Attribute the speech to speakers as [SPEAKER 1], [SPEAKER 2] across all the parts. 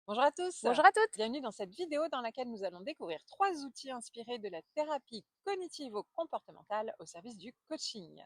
[SPEAKER 1] Bonjour à tous,
[SPEAKER 2] Bonjour à toutes.
[SPEAKER 1] bienvenue dans cette vidéo dans laquelle nous allons découvrir 3 outils inspirés de la thérapie cognitivo-comportementale au service du coaching.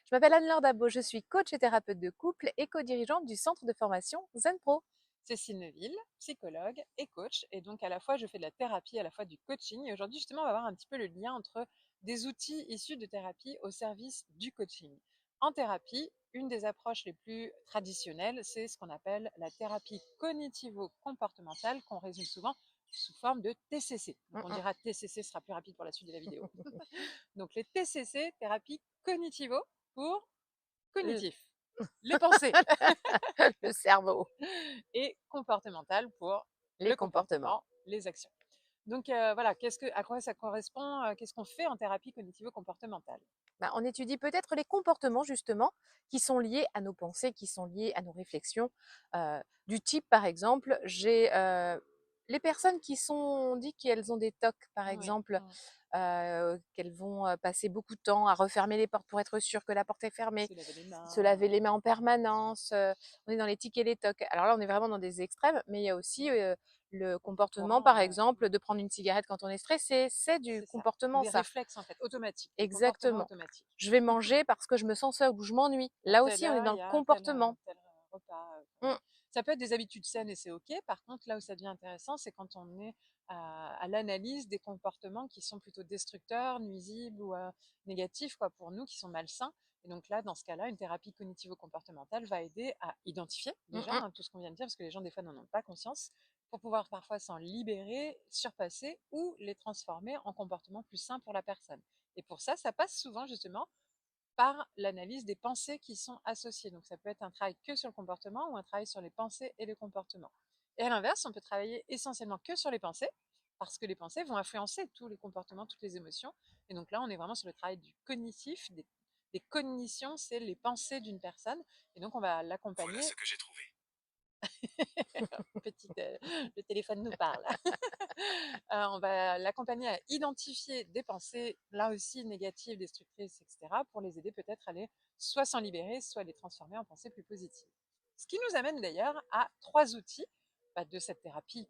[SPEAKER 2] Je m'appelle Anne-Laure Dabo, je suis coach et thérapeute de couple et co-dirigeante du centre de formation Zen Pro.
[SPEAKER 1] Cécile Neville, psychologue et coach, et donc à la fois je fais de la thérapie, à la fois du coaching. Et aujourd'hui justement on va voir un petit peu le lien entre des outils issus de thérapie au service du coaching. En thérapie, une des approches les plus traditionnelles, c'est ce qu'on appelle la thérapie cognitivo-comportementale, qu'on résume souvent sous forme de TCC. Donc on dira TCC sera plus rapide pour la suite de la vidéo. Donc les TCC, thérapie cognitivo pour
[SPEAKER 2] Le,
[SPEAKER 1] cognitif, les pensées,
[SPEAKER 2] le cerveau,
[SPEAKER 1] et comportemental pour
[SPEAKER 2] les
[SPEAKER 1] le
[SPEAKER 2] comportements.
[SPEAKER 1] comportement, les actions. Donc voilà, à quoi ça correspond, qu'est-ce qu'on fait en thérapie cognitivo-comportementale?
[SPEAKER 2] On étudie peut-être les comportements justement qui sont liés à nos pensées, qui sont liés à nos réflexions. Du type par exemple, j'ai les personnes qui sont dit qu'elles ont des TOC par
[SPEAKER 1] Oui.
[SPEAKER 2] exemple,
[SPEAKER 1] Mm.
[SPEAKER 2] qu'elles vont passer beaucoup de temps à refermer les portes pour être sûres que la porte est fermée,
[SPEAKER 1] Se laver les
[SPEAKER 2] se
[SPEAKER 1] mains.
[SPEAKER 2] laver les mains en permanence. On est dans les tics et les tocs. Alors là, on est vraiment dans des extrêmes, mais il y a aussi le comportement,
[SPEAKER 1] Courant,
[SPEAKER 2] par
[SPEAKER 1] ouais.
[SPEAKER 2] exemple, de prendre une cigarette quand on est stressé. C'est du
[SPEAKER 1] C'est ça.
[SPEAKER 2] comportement,
[SPEAKER 1] Des
[SPEAKER 2] ça.
[SPEAKER 1] réflexes en fait, automatiques, des comportements
[SPEAKER 2] Exactement.
[SPEAKER 1] automatiques.
[SPEAKER 2] Je vais manger parce que je me sens seule ou je m'ennuie.
[SPEAKER 1] À
[SPEAKER 2] Là
[SPEAKER 1] telle
[SPEAKER 2] aussi, on est
[SPEAKER 1] heure,
[SPEAKER 2] dans
[SPEAKER 1] il
[SPEAKER 2] le
[SPEAKER 1] y a
[SPEAKER 2] comportement.
[SPEAKER 1] tel repas.
[SPEAKER 2] Mmh,
[SPEAKER 1] Ouais. Ça peut être des habitudes saines et c'est OK. Par contre, là où ça devient intéressant, c'est quand on est à l'analyse des comportements qui sont plutôt destructeurs, nuisibles ou négatifs quoi, pour nous, qui sont malsains. Et donc là, dans ce cas-là, une thérapie cognitivo-comportementale va aider à identifier
[SPEAKER 2] mmh,
[SPEAKER 1] déjà
[SPEAKER 2] mmh.
[SPEAKER 1] tout ce qu'on vient de dire, parce que les gens, des fois, n'en ont pas conscience, pour pouvoir parfois s'en libérer, surpasser ou les transformer en comportements plus sains pour la personne. Et pour ça passe souvent justement par l'analyse des pensées qui sont associées. Donc ça peut être un travail que sur le comportement ou un travail sur les pensées et le comportement. Et à l'inverse, on peut travailler essentiellement que sur les pensées, parce que les pensées vont influencer tous les comportements, toutes les émotions. Et donc là, on est vraiment sur le travail du cognitif, des cognitions, c'est les pensées d'une personne. Et donc on va
[SPEAKER 3] Voilà
[SPEAKER 1] l'accompagner.
[SPEAKER 3] ce que j'ai trouvé.
[SPEAKER 1] Le téléphone nous parle. On va l'accompagner à identifier des pensées, là aussi négatives, destructrices, etc., pour les aider peut-être à les soit s'en libérer, soit les transformer en pensées plus positives. Ce qui nous amène d'ailleurs à 3 outils de cette thérapie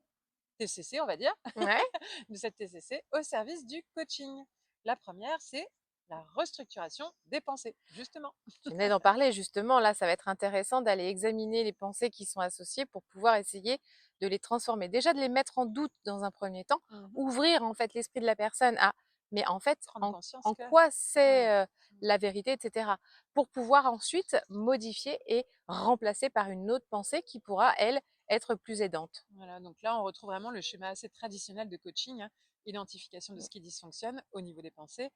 [SPEAKER 1] TCC, on va dire,
[SPEAKER 2] Ouais,
[SPEAKER 1] de cette TCC au service du coaching. La première, c'est la restructuration des pensées, justement.
[SPEAKER 2] je venais d'en parler justement. Là, ça va être intéressant d'aller examiner les pensées qui sont associées pour pouvoir essayer de les transformer. Déjà, de les mettre en doute dans un premier temps,
[SPEAKER 1] Mhm.
[SPEAKER 2] ouvrir en fait l'esprit de la personne à, mais en fait,
[SPEAKER 1] Prendre conscience
[SPEAKER 2] en
[SPEAKER 1] que.
[SPEAKER 2] quoi
[SPEAKER 1] Ouais.
[SPEAKER 2] c'est la vérité, etc. Pour pouvoir ensuite modifier et remplacer par une autre pensée qui pourra, elle, être plus aidante.
[SPEAKER 1] Voilà, donc là, on retrouve vraiment le schéma assez traditionnel de coaching, hein. Identification de ce qui dysfonctionne au niveau des pensées,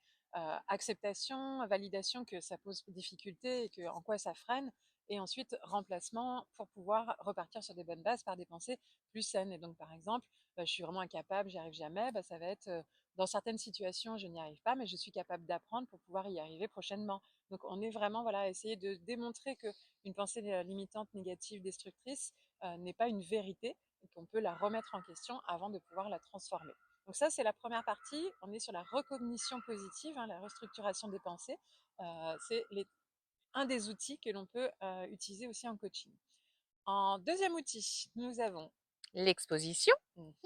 [SPEAKER 1] acceptation, validation que ça pose difficulté et que, en quoi ça freine, et ensuite remplacement pour pouvoir repartir sur des bonnes bases par des pensées plus saines. Et donc, par exemple, je suis vraiment incapable, j'y arrive jamais, ça va être dans certaines situations, je n'y arrive pas, mais je suis capable d'apprendre pour pouvoir y arriver prochainement. Donc, on est vraiment voilà, à essayer de démontrer qu'une pensée limitante, négative, destructrice n'est pas une vérité et qu'on peut la remettre en question avant de pouvoir la transformer. Donc ça, c'est la première partie. On est sur la recognition positive, hein, la restructuration des pensées. C'est un des outils que l'on peut utiliser aussi en coaching. En deuxième outil, nous avons
[SPEAKER 2] L'exposition.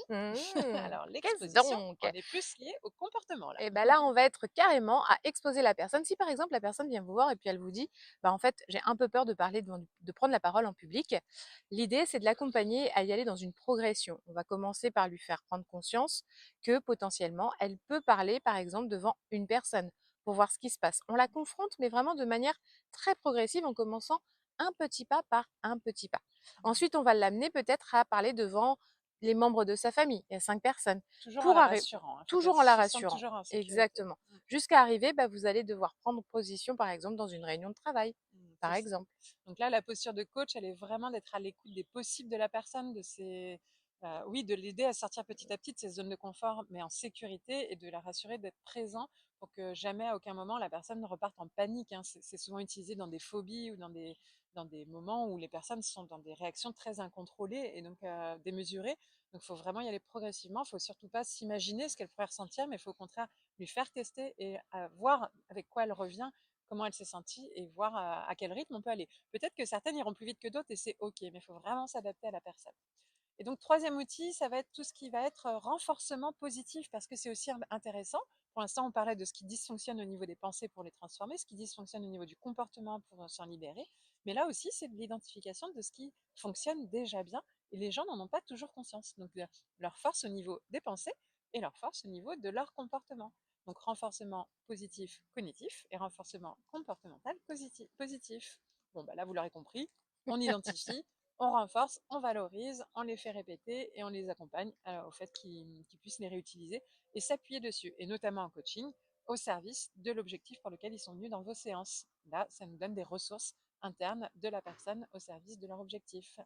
[SPEAKER 1] alors
[SPEAKER 2] Qu'est-ce
[SPEAKER 1] l'exposition.
[SPEAKER 2] donc?
[SPEAKER 1] On est plus lié au comportement là.
[SPEAKER 2] Et ben là, on va être carrément à exposer la personne. Si par exemple la personne vient vous voir et puis elle vous dit, bah en fait, j'ai un peu peur de parler de prendre la parole en public. L'idée, c'est de l'accompagner à y aller dans une progression. On va commencer par lui faire prendre conscience que potentiellement, elle peut parler, par exemple, devant une personne pour voir ce qui se passe. On la confronte, mais vraiment de manière très progressive, en commençant un petit pas par un petit pas. Ensuite, on va l'amener peut-être à parler devant les membres de sa famille. Il y a 5 personnes.
[SPEAKER 1] Toujours en
[SPEAKER 2] Pour
[SPEAKER 1] la
[SPEAKER 2] arriver
[SPEAKER 1] rassurant. Il faut qu'elle
[SPEAKER 2] toujours en la
[SPEAKER 1] se sente
[SPEAKER 2] rassurant.
[SPEAKER 1] toujours en sécurité.
[SPEAKER 2] Exactement. Jusqu'à arriver, bah, vous allez devoir prendre position, par exemple, dans une réunion de travail, par
[SPEAKER 1] C'est ça.
[SPEAKER 2] exemple.
[SPEAKER 1] Donc là, la posture de coach, elle est vraiment d'être à l'écoute des possibles de la personne, de ses, oui, de l'aider à sortir petit à petit de ses zones de confort, mais en sécurité, et de la rassurer d'être présent pour que jamais, à aucun moment, la personne ne reparte en panique, hein. C'est souvent utilisé dans des phobies ou dans des moments où les personnes sont dans des réactions très incontrôlées et donc démesurées. Donc il faut vraiment y aller progressivement. Il ne faut surtout pas s'imaginer ce qu'elle pourrait ressentir, mais il faut au contraire lui faire tester et voir avec quoi elle revient, comment elle s'est sentie, et voir à quel rythme on peut aller. Peut-être que certaines iront plus vite que d'autres et c'est OK, mais il faut vraiment s'adapter à la personne. Et donc, troisième outil, ça va être tout ce qui va être renforcement positif, parce que c'est aussi intéressant. Pour l'instant, on parlait de ce qui dysfonctionne au niveau des pensées pour les transformer, ce qui dysfonctionne au niveau du comportement pour s'en libérer. Mais là aussi, c'est de l'identification de ce qui fonctionne déjà bien. Et les gens n'en ont pas toujours conscience. Donc, leur force au niveau des pensées et leur force au niveau de leur comportement. Donc, renforcement positif cognitif et renforcement comportemental positif. Bon, bah là, vous l'aurez compris, on identifie, on renforce, on valorise, on les fait répéter et on les accompagne au fait qu'ils puissent les réutiliser et s'appuyer dessus, et notamment en coaching, au service de l'objectif pour lequel ils sont venus dans vos séances. Là, ça nous donne des ressources internes de la personne au service de leur objectif.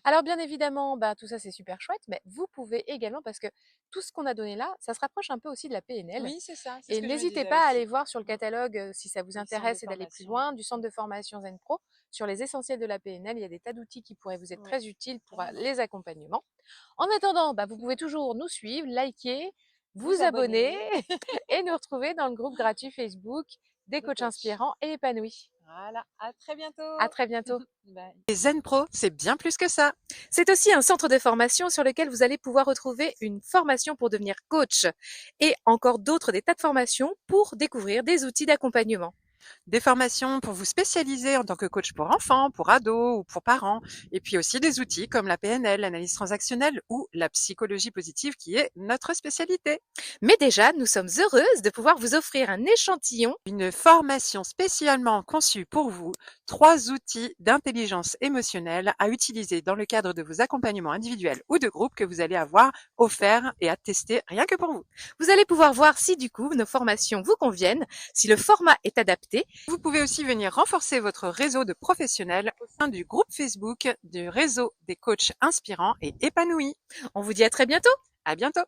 [SPEAKER 2] Alors bien évidemment, tout ça c'est super chouette, mais vous pouvez également, parce que tout ce qu'on a donné là, ça se rapproche un peu aussi de la PNL.
[SPEAKER 1] Oui, c'est ça, c'est ce
[SPEAKER 2] Et
[SPEAKER 1] que je me
[SPEAKER 2] n'hésitez
[SPEAKER 1] disais
[SPEAKER 2] pas à aller
[SPEAKER 1] aussi.
[SPEAKER 2] voir sur le catalogue, si ça vous
[SPEAKER 1] Les centres de
[SPEAKER 2] intéresse et d'aller plus
[SPEAKER 1] formation.
[SPEAKER 2] loin, du centre de formation Zen Pro, sur les essentiels de la PNL. Il y a des tas d'outils qui pourraient vous être
[SPEAKER 1] Oui,
[SPEAKER 2] très utiles pour
[SPEAKER 1] carrément.
[SPEAKER 2] les accompagnements. En attendant, vous pouvez toujours nous suivre, liker,
[SPEAKER 1] Vous
[SPEAKER 2] vous abonner
[SPEAKER 1] abonner
[SPEAKER 2] et nous retrouver dans le groupe gratuit Facebook des
[SPEAKER 1] de
[SPEAKER 2] coachs
[SPEAKER 1] coach.
[SPEAKER 2] inspirants et épanouis.
[SPEAKER 1] Voilà, à très
[SPEAKER 2] À
[SPEAKER 1] bientôt.
[SPEAKER 2] très bientôt.
[SPEAKER 1] Bye. Et Zen Pro, c'est bien plus que ça.
[SPEAKER 2] C'est aussi un centre de formation sur lequel vous allez pouvoir retrouver une formation pour devenir coach et encore d'autres, des tas de formations pour découvrir des outils d'accompagnement.
[SPEAKER 1] Des formations pour vous spécialiser en tant que coach pour enfants, pour ados ou pour parents, et puis aussi des outils comme la PNL, l'analyse transactionnelle ou la psychologie positive qui est notre spécialité.
[SPEAKER 2] Mais déjà, nous sommes heureuses de pouvoir vous offrir un échantillon.
[SPEAKER 1] Une formation spécialement conçue pour vous, 3 outils d'intelligence émotionnelle à utiliser dans le cadre de vos accompagnements individuels ou de groupe que vous allez avoir offerts et à tester rien que pour vous.
[SPEAKER 2] Vous allez pouvoir voir si du coup nos formations vous conviennent, si le format est adapté.
[SPEAKER 1] Vous pouvez aussi venir renforcer votre réseau de professionnels au sein du groupe Facebook du réseau des coachs inspirants et épanouis.
[SPEAKER 2] On vous dit à très bientôt.
[SPEAKER 1] À bientôt!